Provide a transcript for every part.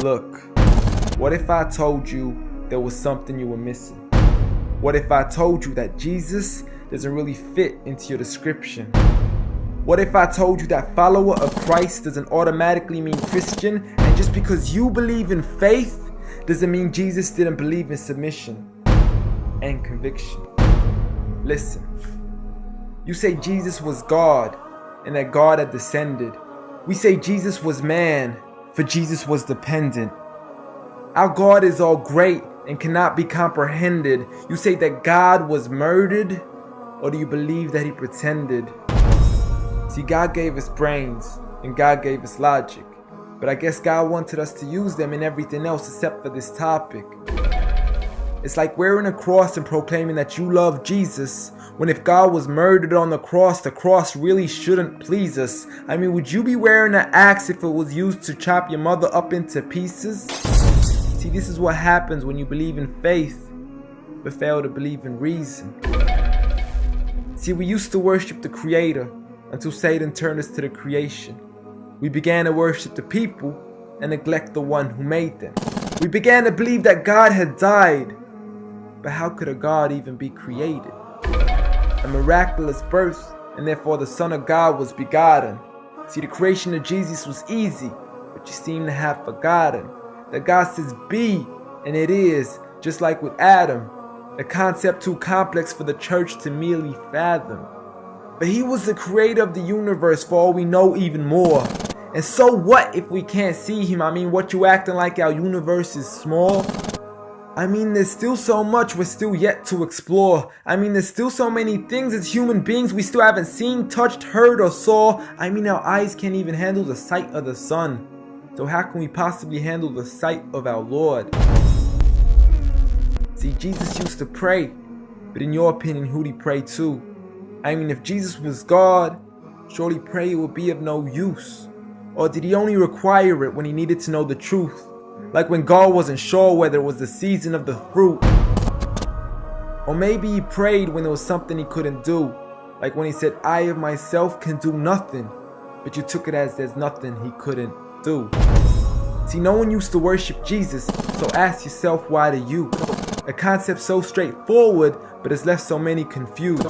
Look, what if I told you there was something you were missing? What if I told you that Jesus doesn't really fit into your description? What if I told you that follower of Christ doesn't automatically mean Christian, and just because you believe in faith doesn't mean Jesus didn't believe in submission and conviction? Listen, you say Jesus was God and that God had descended. We say Jesus was man, for Jesus was dependent. Our God is all great and cannot be comprehended. You say that God was murdered, or do you believe that he pretended? See, God gave us brains and God gave us logic, but I guess God wanted us to use them in everything else except for this topic. It's like wearing a cross and proclaiming that you love Jesus, when if God was murdered on the cross really shouldn't please us. I mean, would you be wearing an axe if it was used to chop your mother up into pieces? See, this is what happens when you believe in faith, but fail to believe in reason. See, we used to worship the Creator until Satan turned us to the creation. We began to worship the people and neglect the one who made them. We began to believe that God had died, but how could a God even be created? A miraculous birth, and therefore the Son of God was begotten. See, the creation of Jesus was easy, but you seem to have forgotten that God says be, and it is, just like with Adam, a concept too complex for the church to merely fathom. But he was the creator of the universe, for all we know, even more. And so what if we can't see him? I mean, what, you acting like our universe is small? I mean, there's still so much we're still yet to explore. I mean, there's still so many things as human beings we still haven't seen, touched, heard, or saw. I mean, our eyes can't even handle the sight of the sun. So how can we possibly handle the sight of our Lord? See, Jesus used to pray, but in your opinion, who'd he pray to? I mean, if Jesus was God, surely prayer would be of no use. Or did he only require it when he needed to know the truth? Like when God wasn't sure whether it was the season of the fruit. Or maybe he prayed when there was something he couldn't do. Like when he said, I of myself can do nothing. But you took it as there's nothing he couldn't do. See, no one used to worship Jesus, so ask yourself, why do you? A concept so straightforward, but has left so many confused.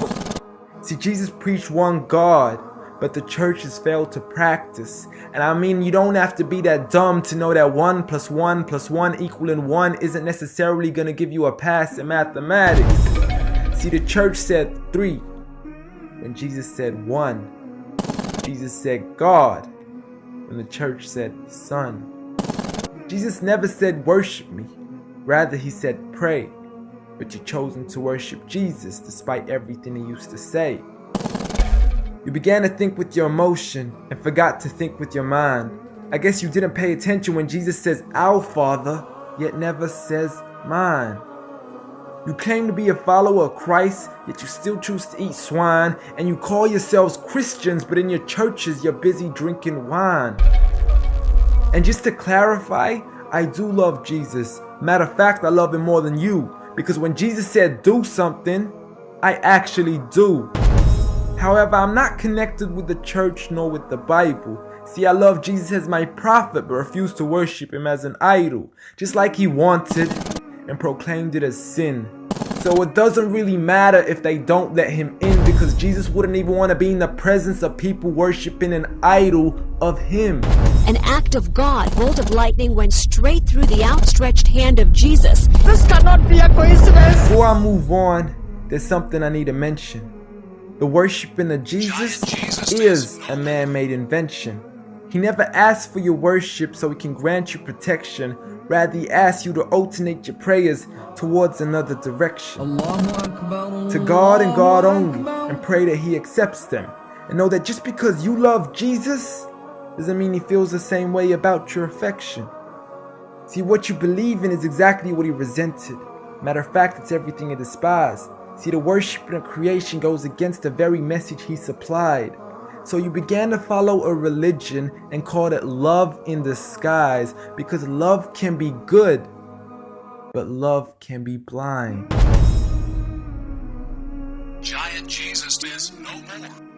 See, Jesus preached one God, but the church has failed to practice. And I mean, you don't have to be that dumb to know that 1 + 1 + 1 equaling 1 isn't necessarily going to give you a pass in mathematics. See, the church said 3, when Jesus said 1. Jesus said God, when the church said Son. Jesus never said worship me, rather he said pray. But you've chosen to worship Jesus despite everything he used to say. You began to think with your emotion and forgot to think with your mind. I guess you didn't pay attention when Jesus says our Father, yet never says mine. You claim to be a follower of Christ, yet you still choose to eat swine, and you call yourselves Christians, but in your churches you're busy drinking wine. And just to clarify, I do love Jesus. Matter of fact, I love him more than you, because when Jesus said do something, I actually do. However, I'm not connected with the church nor with the Bible. See, I love Jesus as my prophet, but refuse to worship him as an idol, just like he wanted and proclaimed it as sin. So it doesn't really matter if they don't let him in, because Jesus wouldn't even want to be in the presence of people worshiping an idol of him. An act of God, bolt of lightning went straight through the outstretched hand of Jesus. This cannot be a coincidence. Before I move on, there's something I need to mention. The worshiping of Jesus is a man-made invention. He never asked for your worship so he can grant you protection. Rather, he asks you to alternate your prayers towards another direction. To God and God only, and pray that he accepts them. And know that just because you love Jesus, doesn't mean he feels the same way about your affection. See, what you believe in is exactly what he resented. Matter of fact, it's everything he despised. See, the worshiping of creation goes against the very message he supplied. So you began to follow a religion and called it love in disguise, because love can be good, but love can be blind. Giant Jesus is no more.